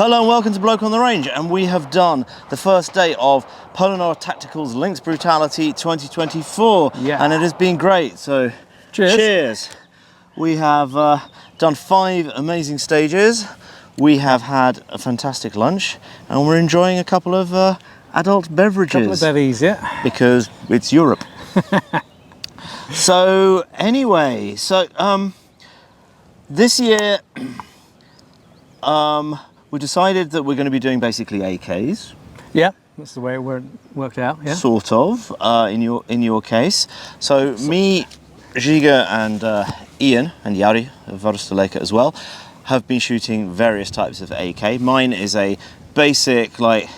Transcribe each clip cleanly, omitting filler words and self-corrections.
Hello and welcome to Bloke on the Range, and we have done the first day of Polo Noir Tactical's Lynx Brutality 2024, and it has been great, so cheers. We have done 5 amazing stages, we have had a fantastic lunch, and we're enjoying a couple of adult beverages. A couple of bevies, yeah. Because it's Europe. So anyway, this year we decided that we're going to be doing basically AKs. Yeah, that's the way it worked out. Yeah. Sort of. In your case. So me, Giga, and Ian and Yari of Varstaleka as well have been shooting various types of AK. Mine is a basic, like,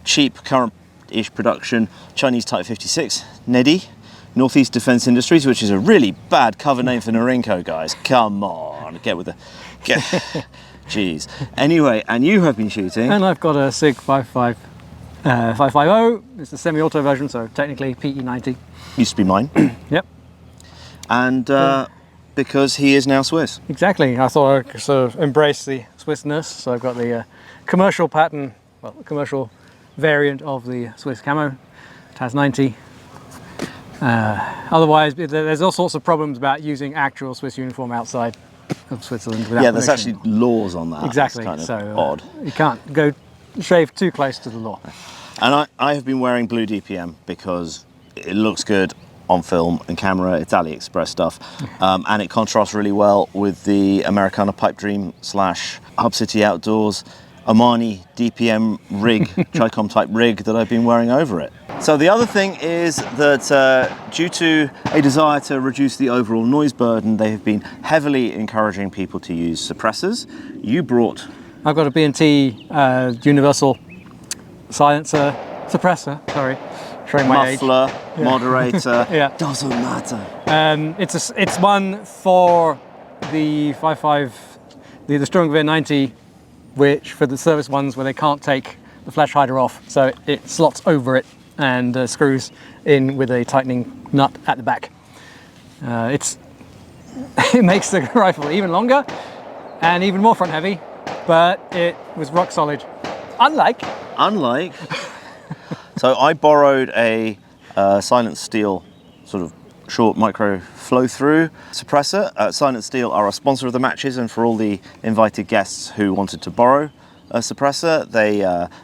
cheap, current-ish production Chinese Type 56 Nedi. Northeast Defence Industries, which is a really bad cover name for Norinco, guys. Come on, get. Jeez. Anyway, and you have been shooting. And I've got a SIG 550. It's the semi-auto version, so technically PE90. Used to be mine. Yep. And because he is now Swiss. Exactly. I thought I'd sort of embrace the Swissness, so I've got the commercial pattern, well, the commercial variant of the Swiss camo, TAS 90. Otherwise, there's all sorts of problems about using actual Swiss uniform outside of Switzerland without there's actually laws on that. Exactly. It's kind of so odd. You can't go shave too close to the law. And I have been wearing blue DPM because it looks good on film and camera. It's AliExpress stuff, and it contrasts really well with the Americana Pipe Dream / Hub City Outdoors Armani DPM rig, Tricom type rig that I've been wearing over it. So the other thing is that due to a desire to reduce the overall noise burden, they have been heavily encouraging people to use suppressors. You brought... I've got a B&T universal silencer, suppressor, sorry, showing my muffler, age. Moderator, yeah. Doesn't matter. It's one for the the Stgw 90, which for the service ones where they can't take the flash hider off, so it slots over it and screws in with a tightening nut at the back. It makes the rifle even longer and even more front heavy, but it was rock solid. Unlike. So I borrowed a Silent Steel sort of short micro flow through suppressor. Silent Steel are a sponsor of the matches, and for all the invited guests who wanted to borrow a suppressor,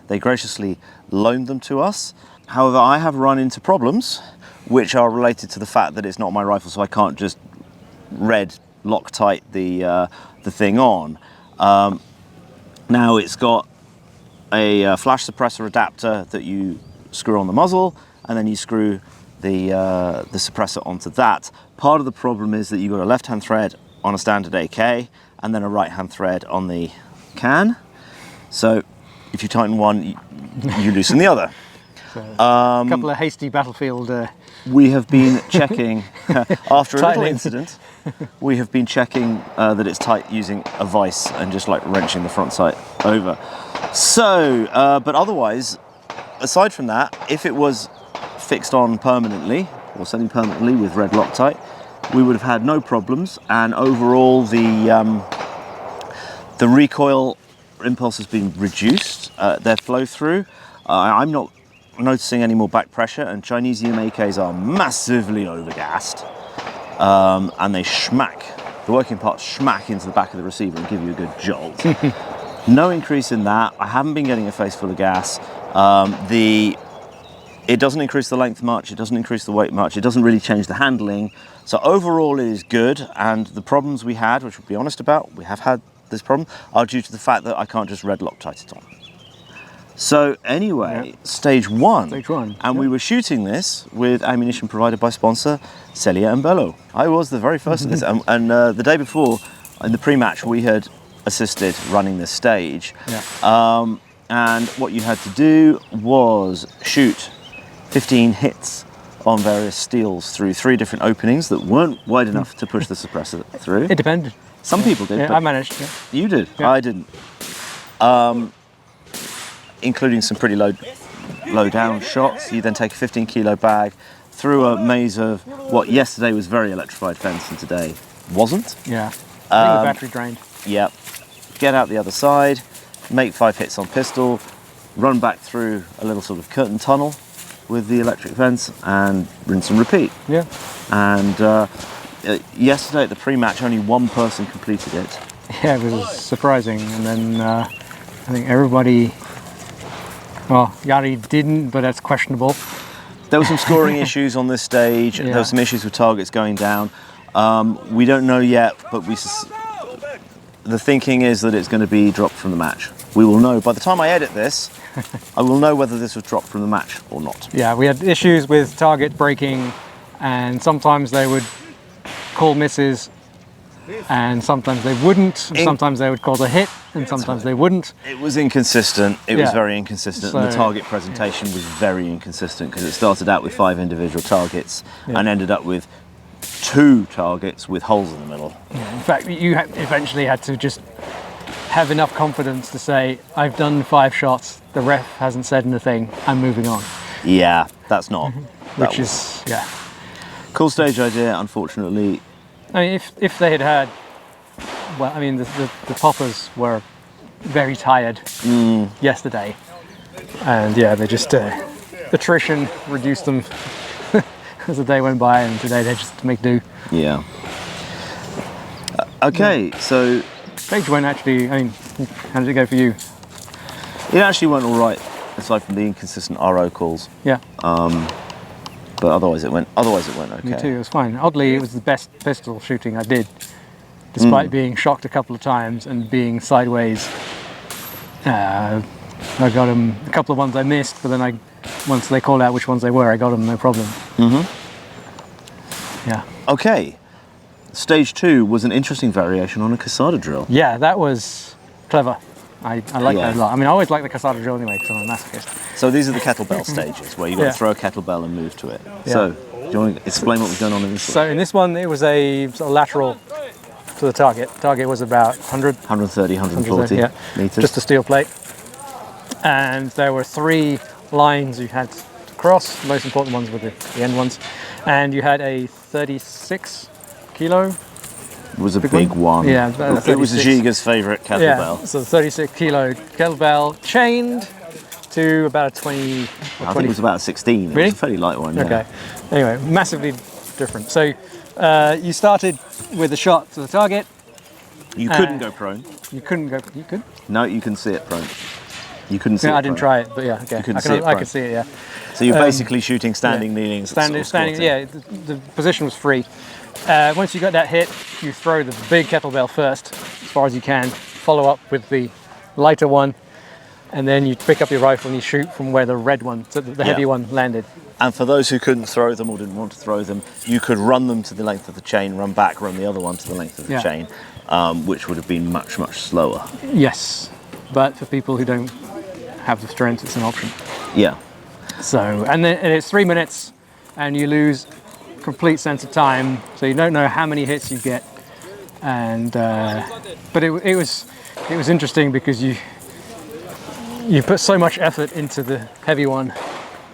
they graciously loaned them to us. However, I have run into problems which are related to the fact that it's not my rifle, so I can't just red Loctite the thing on. Now it's got a flash suppressor adapter that you screw on the muzzle, and then you screw the suppressor onto that. Part of the problem is that you've got a left-hand thread on a standard AK and then a right-hand thread on the can. So if you tighten one, you loosen the other. So, a couple of hasty battlefield. We have been checking, after a little incident, we have been checking that it's tight using a vise and just like wrenching the front sight over. So, but otherwise, aside from that, if it was fixed on permanently or semi-permanently with red Loctite, we would have had no problems, and overall the recoil impulse has been reduced, their flow through. I'm not noticing any more back pressure, and Chinese AKs are massively overgassed, and they the working parts smack into the back of the receiver and give you a good jolt. No increase in that. I haven't been getting a face full of gas. It doesn't increase the length much, it doesn't increase the weight much, it doesn't really change the handling. So overall it is good, and the problems we had, which we'll be honest about, we have had this problem, are due to the fact that I can't just red Loctite it on. So anyway, stage one. And we were shooting this with ammunition provided by sponsor Celia and Bello. I was the very first of this, and the day before, in the pre-match, we had assisted running this stage. And what you had to do was shoot 15 hits on various steels through 3 different openings that weren't wide enough to push the suppressor through. It depended. Some people did. Yeah, I managed. Yeah. You did. Yeah. I didn't. Including some pretty low down shots. You then take a 15 kilo bag through a maze of what yesterday was very electrified fence and today wasn't. Yeah. I think the battery drained. Yep. Get out the other side. make 5 hits on pistol, run back through a little sort of curtain tunnel with the electric vents, and rinse and repeat. Yeah. And yesterday at the pre-match, only one person completed it. Yeah, it was surprising. And then I think everybody, well, Yari didn't, but that's questionable. There were some scoring issues on this stage. Yeah. There were some issues with targets going down. We don't know yet, but the thinking is that it's going to be dropped from the match. We will know by the time I edit this. I will know whether this was dropped from the match or not. Yeah, we had issues with target breaking, and sometimes they would call misses, and sometimes they wouldn't. And sometimes they would call a hit, and sometimes they wouldn't. It was inconsistent. It was Yeah. very inconsistent. And the target presentation was very inconsistent because it started out with 5 individual targets and ended up with 2 targets with holes in the middle. Yeah, in fact, you eventually had to just have enough confidence to say, I've done 5 shots, the ref hasn't said anything, I'm moving on. Yeah, that's not. Which is, yeah. Cool stage idea, unfortunately. I mean, if they had, well, I mean, the poppers were very tired yesterday. And yeah, they just, attrition reduced them as the day went by, and today they just make do. Yeah. Okay, so Stage went actually, I mean, how did it go for you? it actually went all right, aside from the inconsistent RO calls. Yeah, But otherwise it went okay. me too, it was fine. Oddly, it was the best pistol shooting I did, despite being shocked a couple of times and being sideways. I got them, a couple of ones I missed, but then once they called out which ones they were, I got them no problem. Yeah. Okay. Stage 2 was an interesting variation on a Casada drill. Yeah, that was clever. I like that a lot. I mean, I always like the Casada drill anyway, because I'm a masochist. So these are the kettlebell stages where you got to Yeah. throw a kettlebell and move to it. Yeah. So, do you want to explain what was going on in this one? So in this one, it was a sort of lateral to the target. Target was about 100, 130, 140 yeah, meters. just a steel plate. And there were 3 lines you had to cross. The most important ones were the end ones. And you had a 36 kilo. It was a big one. Yeah, it was Giga's favourite kettlebell. Yeah, so 36 kilo kettlebell chained to about a 20 or 20. I think it was about 16. It Really? was a fairly light one. Yeah. Okay. Anyway, massively different. So you started with a shot to the target. You couldn't go prone. You couldn't go. You could. No, you can see it prone. You couldn't see it Yeah, I didn't prone. try it, but yeah, okay. You couldn't I see it I prone. could see it. Yeah. So you're basically shooting standing, Yeah. kneeling, Standing. squatting. Yeah. The position was free. Once you got that hit, you throw the big kettlebell first, as far as you can. Follow up with the lighter one, and then you pick up your rifle and you shoot from where the red one, so the heavy one, landed. And for those who couldn't throw them or didn't want to throw them, you could run them to the length of the chain, run back, run the other one to the length of the Yeah. chain, which would have been much, much slower. Yes, but for people who don't have the strength, it's an option. Yeah. So, and it's 3 minutes, and you lose complete sense of time. So you don't know how many hits you get, and but it was interesting because you put so much effort into the heavy one,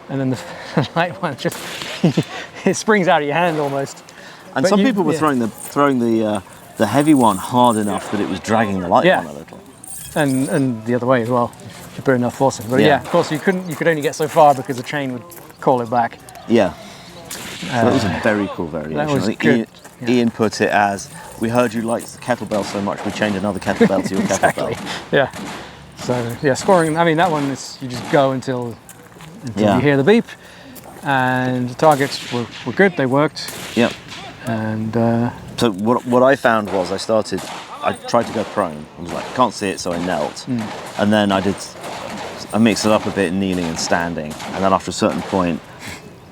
and then the light one just it springs out of your hand almost. And But some you- people were yeah. throwing the heavy one hard enough that it was dragging the light Yeah. one a little. And the other way as well, if you put enough force in. But Yeah. yeah, of course you could only get so far because the chain would call it back. Yeah. So that was a very cool variation. was I think good. Ian put it as, we heard you liked the kettlebell so much, we chained another kettlebell to your Exactly. kettlebell. Yeah. So yeah, scoring. I mean, that one is you just go until Yeah. you hear the beep, and the targets were good. They worked, Yep. and So what I found was I tried to go prone. I was like, can't see it, so I knelt. And then I mixed it up a bit, kneeling and standing. And then after a certain point,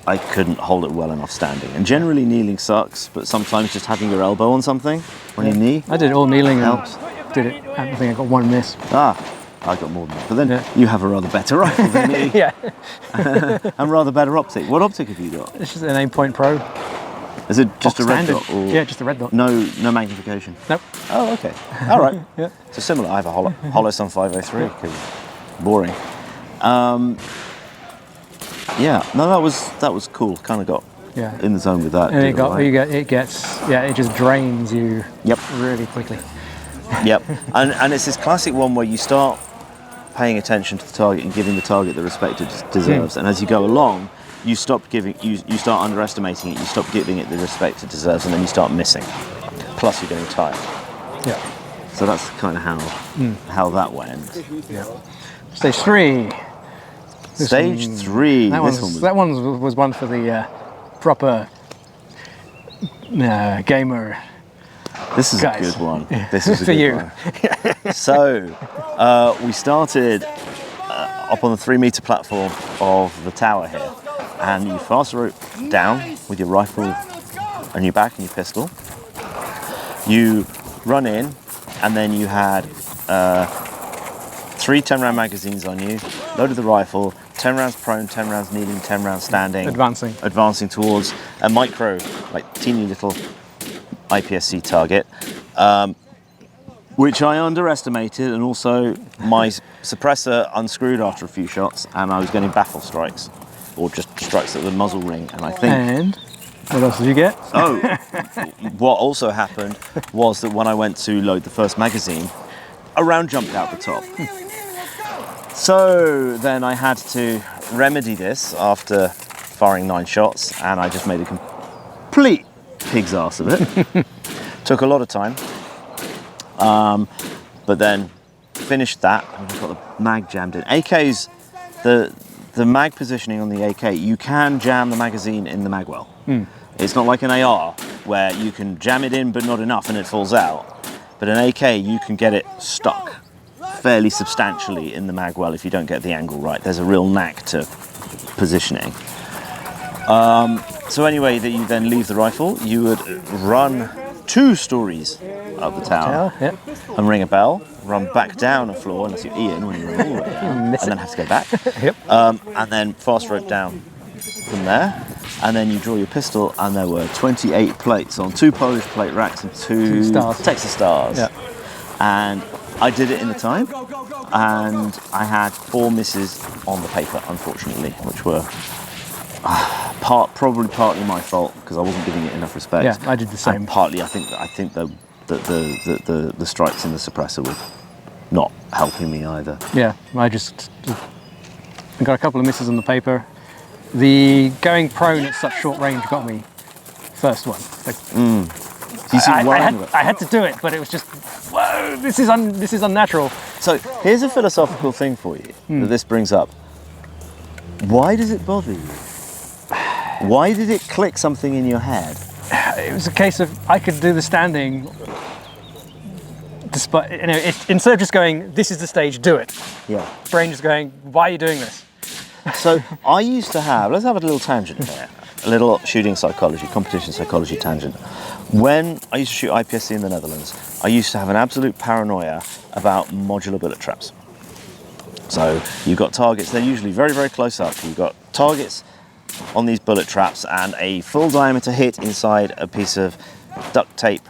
I couldn't hold it well enough standing. And generally kneeling sucks, but sometimes just having your elbow on something when you knee. I did it all kneeling and Helps. did it. I think I got 1 miss. I got more than that. But then Yeah. you have a rather better rifle than me. Yeah, And rather better optic. What optic have you got? it's just an 8-point Pro. Is it just Box a red standard. dot? Or Yeah, just a red dot. No magnification. Nope. Oh, okay. All right. Yeah. So similar. I have a Holosun 503 because boring. Yeah. No, that was cool. Kind of got Yeah. in the zone with that. And did all right. it just drains you Yep. really quickly. Yep. And it's this classic one where you start paying attention to the target and giving the target the respect it deserves. And as you go along, you start underestimating it, you stop giving it the respect it deserves, and then you start missing. Plus you're getting tired. Yeah. So that's kind of how that went. Yeah. Stage 3. Stage 3. That one was one for the proper gamer. This is guys. a good one. This is a For good you. one. So we started up on the 3-meter platform of the tower here, and you fast rope down with your rifle on your back and your pistol. You run in, and then you had 3 10-round magazines on you, loaded the rifle, 10 rounds prone, 10 rounds kneeling, 10 rounds standing. Advancing towards a micro, like teeny little IPSC target, which I underestimated, and also my suppressor unscrewed after a few shots, and I was getting baffle strikes, or just strikes at the muzzle ring, and I think... And what else did you get? Oh, what also happened was that when I went to load the first magazine, a round jumped out the top. So then I had to remedy this after firing 9 shots, and I just made a complete pig's ass of it. Took a lot of time, but then finished that, and I got the mag jammed in. AKs, the mag positioning on the AK, you can jam the magazine in the mag well. It's not like an AR where you can jam it in but not enough and it falls out. But an AK, you can get it stuck fairly substantially in the mag well if you don't get the angle right. There's a real knack to positioning. So anyway, that you then leave the rifle, you would run 2 stories up the tower and ring a bell, run back down a floor, unless you're Ian when you run all the way down, and then have to go back. And then fast rope down from there, and then you draw your pistol, and there were 28 plates on 2 Polish plate racks and 2 Texas Stars. And I did it in the time, and I had 4 misses on the paper, unfortunately, which were probably partly my fault because I wasn't giving it enough respect. Yeah, I did the same. And partly, I think the strikes in the suppressor were not helping me either. Yeah, I got a couple of misses on the paper. The going prone at such short range got me first one. Like, I had to do it, but it was just, whoa, this is unnatural. So here's a philosophical thing for you that this brings up. Why does it bother you? Why did it click something in your head? It was a case of I could do the standing, despite, instead of just going, this is the stage, do it. Yeah. Brain just going, why are you doing this? So I used to have, let's have a little tangent here, a little shooting psychology, competition psychology tangent. When I used to shoot IPSC in the Netherlands, I used to have an absolute paranoia about modular bullet traps. So you've got targets, they're usually very, very close up. You've got targets on these bullet traps and a full diameter hit inside a piece of duct tape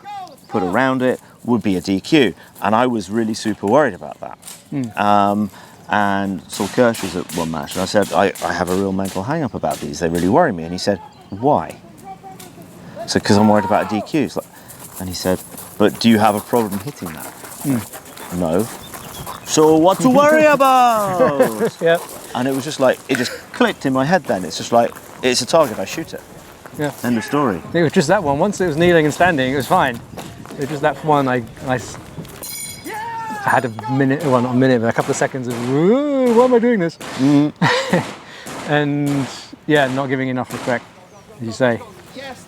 put around it would be a DQ. And I was really super worried about that. And Saul Kirsch was at one match, and I said, I have a real mental hang-up about these. They really worry me. And he said, why? So, because I'm worried about a DQ. And he said, but do you have a problem hitting that? No. So what to worry about? Yeah. And it was just like, it just clicked in my head then. It's just like, it's a target, I shoot it. Yeah. End of story. It was just that one. Once it was kneeling and standing, it was fine. It was just that one, I had a minute, well not a minute, but a couple of seconds of, why am I doing this? And yeah, not giving enough respect, as you say.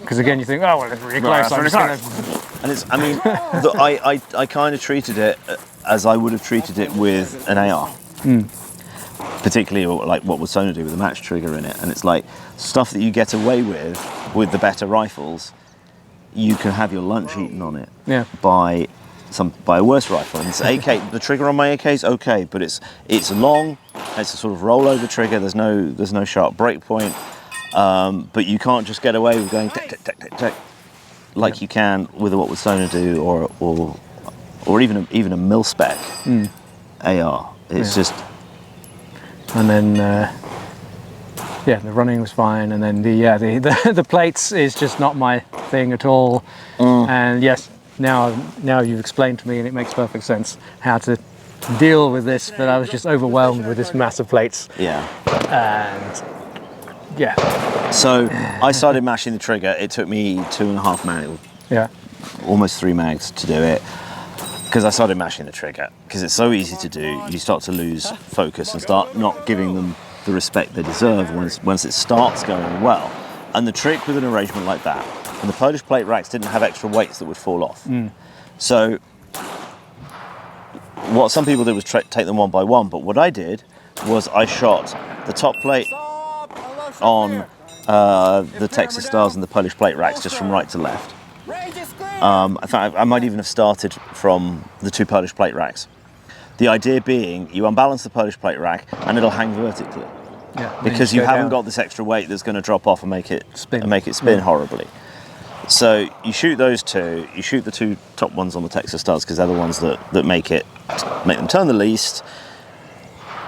Because again, you think, oh, well, it's really close. I'm just gonna... And it's, I mean, I kind of treated it as I would have treated it with an AR. Particularly like what would Sona do with a match trigger in it. And it's like stuff that you get away with the better rifles, you can have your lunch eaten on it by a worse rifle. And it's AK, the trigger on my AK is okay, but it's long, it's a sort of rollover trigger, there's no sharp break point, but you can't just get away with going tick, tick, tick, tick, tick, like you can with what would Sona do, or even a mil-spec AR. It's just... And then, the running was fine, and then the plates is just not my thing at all. And yes, now you've explained to me, and it makes perfect sense how to deal with this, but I was just overwhelmed with this massive plates. Yeah. And yeah. So I started mashing the trigger. It took me 2.5 mags, Yeah. almost 3 mags to do it, because I started mashing the trigger. Because it's so easy to do, you start to lose focus and start not giving them the respect they deserve once it starts going well. And the trick with an arrangement like that, and the Polish plate racks didn't have extra weights that would fall off. So what some people did was take them one by one, but what I did was I shot the top plate on the Texas Stars and the Polish plate racks just from right to left. In fact, I might even have started from the 2 Polish plate racks. The idea being, you unbalance the Polish plate rack and it'll hang vertically. Yeah. Because you haven't got this extra weight that's going to drop off and make it spin horribly. So you shoot those 2. You shoot the 2 top ones on the Texas Stars because they're the ones that make them turn the least.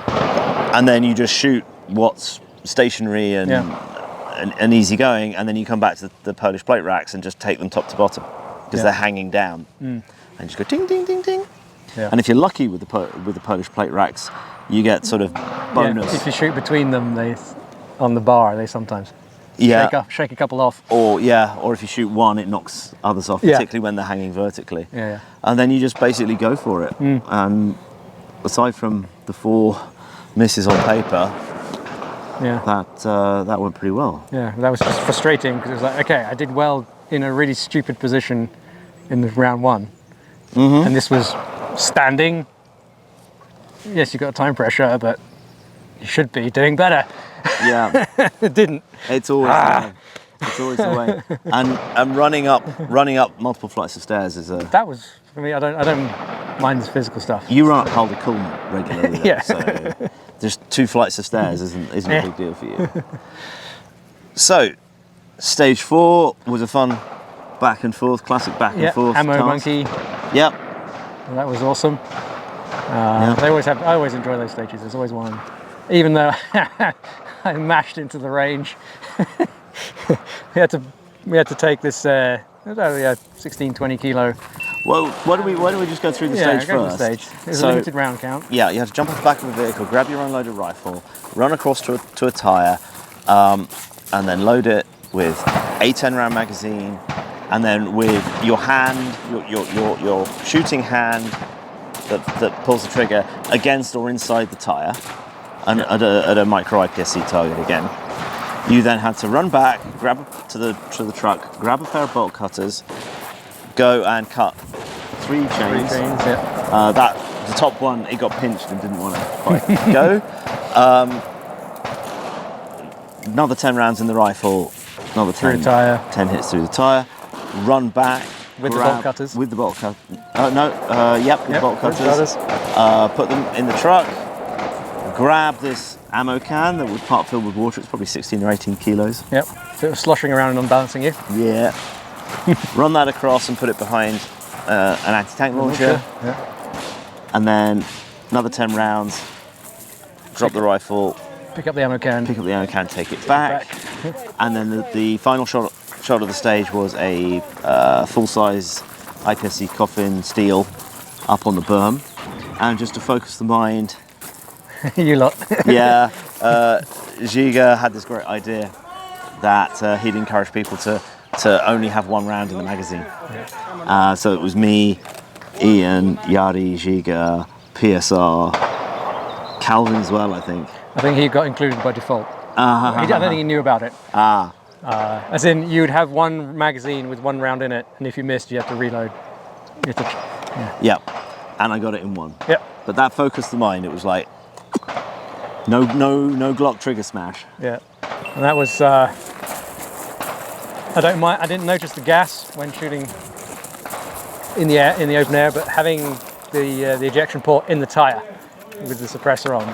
And then you just shoot what's stationary and easy going, and then you come back to the Polish plate racks and just take them top to bottom because they're hanging down, and you just go ding ding ding ding. Yeah. And if you're lucky with the Polish plate racks, you get sort of bonus. Yeah. If you shoot between them, on the bar, they sometimes shake a couple off. Or if you shoot one, it knocks others off, particularly when they're hanging vertically. Yeah. And then you just basically go for it. And aside from the 4 misses on paper, that went pretty well. Yeah, that was just frustrating because it was like, okay, I did well in a really stupid position in the round 1, and this was standing. Yes, you got time pressure, but you should be doing better. Yeah, it didn't. It's always the way. It's always the way. And running up multiple flights of stairs is a. That was for me. I don't mind the physical stuff. You run up Col de Culm regularly, Yeah. so just 2 flights of stairs isn't a big deal for you. So, stage 4 was a fun back and forth, classic back and forth. Ammo task. monkey. Yep. That was awesome. I always enjoy those stages. There's always one. Even though I mashed into the range, we had to take this 16, 20 kilo. Well, why don't we just go through the stage first? Stage. There's a limited round count. Yeah, you have to jump off the back of a vehicle, grab your unloaded rifle, run across to a tyre, and then load it with a 10-round magazine, and then with your hand, your shooting hand that pulls the trigger against or inside the tyre, and at a micro IPSC target again. You then had to run back, grab to the truck, grab a pair of bolt cutters, go and cut 3 chains. The top one, it got pinched and didn't want to quite go. Another 10 rounds in the rifle, another 10 hits through the tyre. Run back with the bolt cutters. With the bolt cutters. The bolt cutters. Put them in the truck. Grab this ammo can that was part filled with water. It's probably 16 or 18 kilos. Yep. So it was sloshing around and unbalancing you. Yeah. Run that across and put it behind an anti-tank launcher. Yeah. And then another 10 rounds. Drop the rifle. Pick up the ammo can. Take it back. And then the final shot of the stage was a full-size IPSC coffin steel up on the berm. And just to focus the mind. You lot. Yeah. Stgw had this great idea that he'd encourage people to only have 1 round in the magazine. Yeah. So it was me, Ian, Yari, Stgw, PSR, Calvin as well, I think. I think he got included by default. I don't think he knew about it. As in, you'd have 1 magazine with 1 round in it, and if you missed, you have to reload. Yeah. And I got it in 1. Yep. But that focused the mind. It was like no Glock trigger smash. Yeah. And that was. I don't mind. I didn't notice the gas when shooting in the open air, but having the ejection port in the tyre with the suppressor on,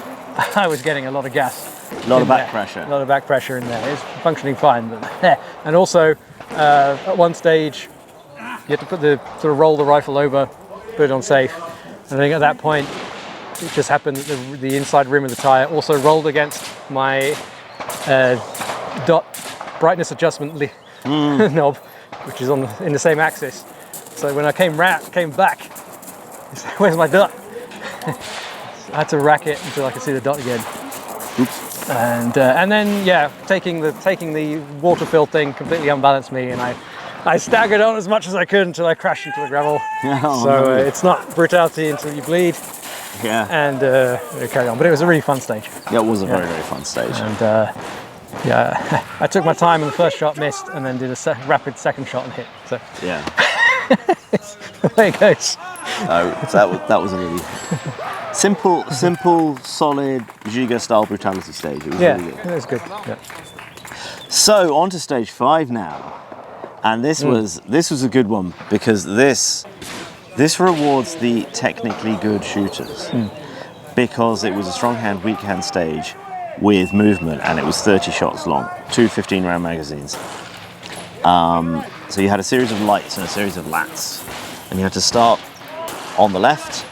I was getting a lot of gas. A lot of back pressure. A lot of back pressure in there. It's functioning fine, but and also at one stage you had to roll the rifle over, put it on safe. And I think at that point it just happened that the inside rim of the tyre also rolled against my dot brightness adjustment knob, which is in the same axis. So when I came back, where's my dot? I had to rack it until I could see the dot again. Oops. And then yeah, taking the water fill thing completely unbalanced me, and I staggered on as much as I could until I crashed into the gravel. Oh, so no. it's not brutality until you bleed. Yeah. And carry on. But it was a really fun stage. Yeah, it was a very, very fun stage. And yeah, I took my time and the first shot missed, and then did a rapid second shot and hit. So Yeah. there it goes. That was a really simple, solid Stgw style brutality stage. It was really good. It was good. Yeah. So on to stage 5 now, and this was a good one because this rewards the technically good shooters because it was a strong hand, weak hand stage with movement, and it was 30 shots long, 2 15-round magazines. So you had a series of lights and a series of lats, and you had to start on the left,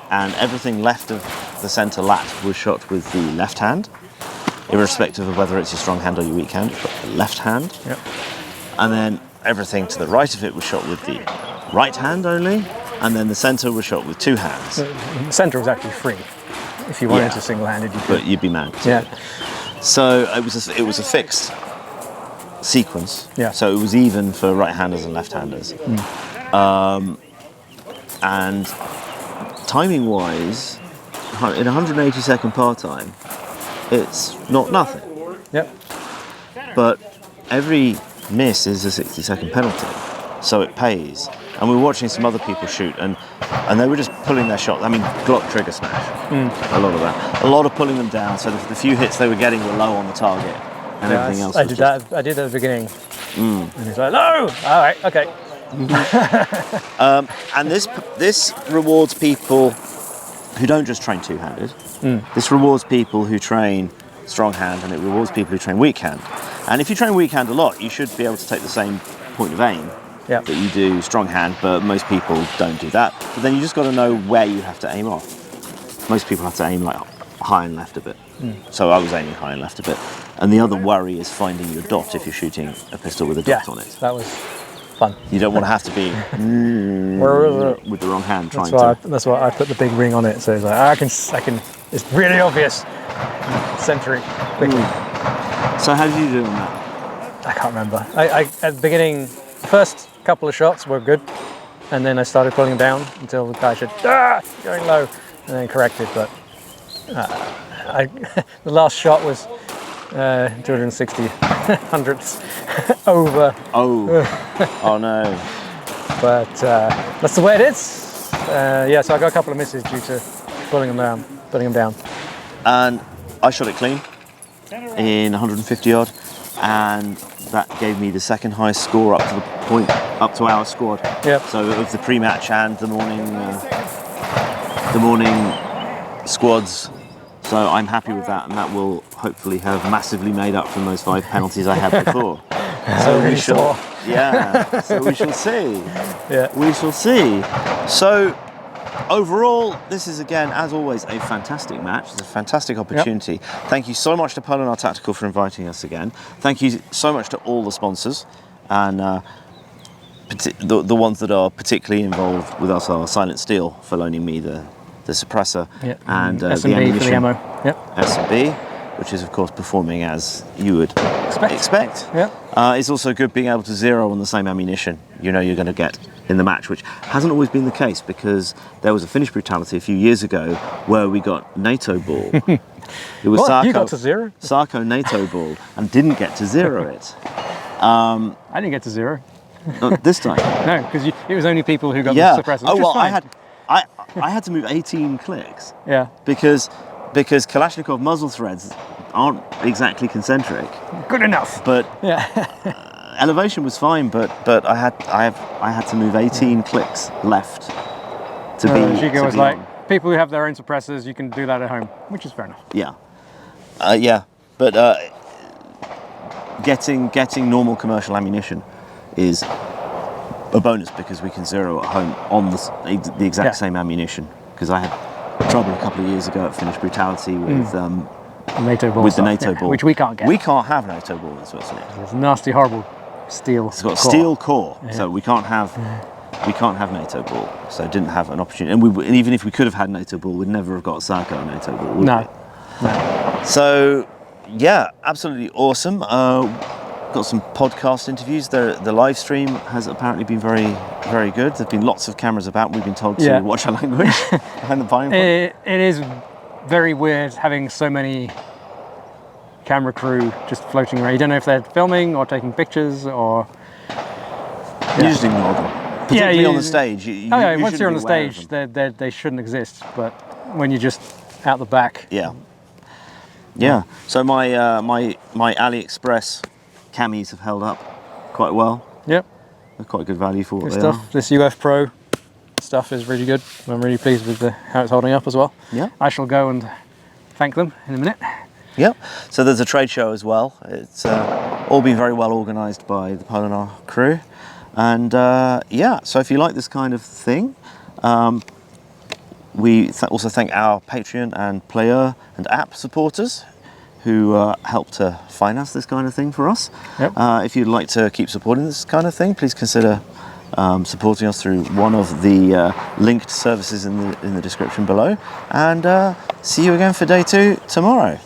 and everything left of the center lat was shot with the left hand, irrespective of whether it's your strong hand or your weak hand, but the left hand. Yep. And then everything to the right of it was shot with the right hand only, and then the center was shot with 2 hands. The center was actually free. If you wanted to single-handed, you could. But you'd be mad. Yeah. So it was a fixed sequence. Yeah. So it was even for right-handers and left-handers. And timing-wise, in 180-second par time, it's not nothing. Yep. But every miss is a 60-second penalty, so it pays. And we were watching some other people shoot, and they were just pulling their shot. I mean, Glock trigger smash, a lot of that. A lot of pulling them down, so the few hits they were getting were low on the target, and everything else I was did just... that. I did that at the beginning. And he's like, no! All right, okay. And this rewards people who don't just train two-handed. This rewards people who train strong hand, and it rewards people who train weak hand. And if you train weak hand a lot, you should be able to take the same point of aim that you do strong hand, but most people don't do that. But then you just got to know where you have to aim off. Most people have to aim like high and left a bit. So I was aiming high and left a bit. And the other worry is finding your dot if you're shooting a pistol with a dot on it. That was fun. You don't want to have to be Where is it? with the wrong hand trying That's why I put the big ring on it. So it's like, I can. It's really obvious. Centering quickly. So how did you do on that? I can't remember. I at the beginning, first couple of shots were good, and then I started pulling them down until the guy said, going low, and then corrected. But the last shot was 260 hundredths over. Oh no. But that's the way it is. So I got a couple of misses due to pulling them down. And I shot it clean in 150 odd, and that gave me the second highest score up to the point, up to our squad. Yep. So of the pre-match and the morning squads. So I'm happy with that, and that will hopefully have massively made up from those 5 penalties I had before. So we shall, so we shall see. Yeah. We shall see. So overall, this is again, as always, a fantastic match. It's a fantastic opportunity. Yep. Thank you so much to Poland Tactical for inviting us again. Thank you so much to all the sponsors, and the ones that are particularly involved with us are Silent Steel for loaning me the suppressor, and the ammunition, for the ammo. S&B, which is of course performing as you would expect. It's also good being able to zero on the same ammunition you know you're going to get in the match, which hasn't always been the case, because there was a Finnish brutality a few years ago where we got NATO ball. It was What? You got to zero? Sarko NATO ball and didn't get to zero it. I didn't get to zero. Not this time. No, because it was only people who got the suppressor. Oh well, I had to move 18 clicks. Yeah. Because Kalashnikov muzzle threads aren't exactly concentric. Good enough. But elevation was fine, but I had to move 18 clicks left to be. Stgw was like, on. people who have their own suppressors, you can do that at home, which is fair enough. Yeah. But getting normal commercial ammunition is a bonus, because we can zero at home on the exact same ammunition. Because I had trouble a couple of years ago at Finnish Brutality with NATO ball, with the NATO ball, which we can't get. We can't have NATO ball in Switzerland. It's nasty, horrible steel. It's got a steel core, so we can't have we can't have NATO ball, so didn't have an opportunity. And even if we could have had NATO ball, we'd never have got Sarko NATO ball, would No. we? No. So, yeah, absolutely awesome. Got some podcast interviews. The live stream has apparently been very, very good. There've been lots of cameras about. We've been told to watch our language behind the pine point. It is very weird having so many camera crew just floating around. You don't know if they're filming or taking pictures or... You just ignore them. Particularly on the stage. Once you're on the stage, they shouldn't exist. But when you're just out the back... Yeah. So my AliExpress camis have held up quite well. Yep. They're quite good value for what Good they stuff. are. This UF Pro stuff is really good. I'm really pleased with how it's holding up as well. Yeah. I shall go and thank them in a minute. Yep. So there's a trade show as well. It's all been very well organised by the Polinar crew. And so if you like this kind of thing, we also thank our Patreon and Player and app supporters who help to finance this kind of thing for us. Yep. If you'd like to keep supporting this kind of thing, please consider supporting us through one of the linked services in the description below. And see you again for day 2 tomorrow.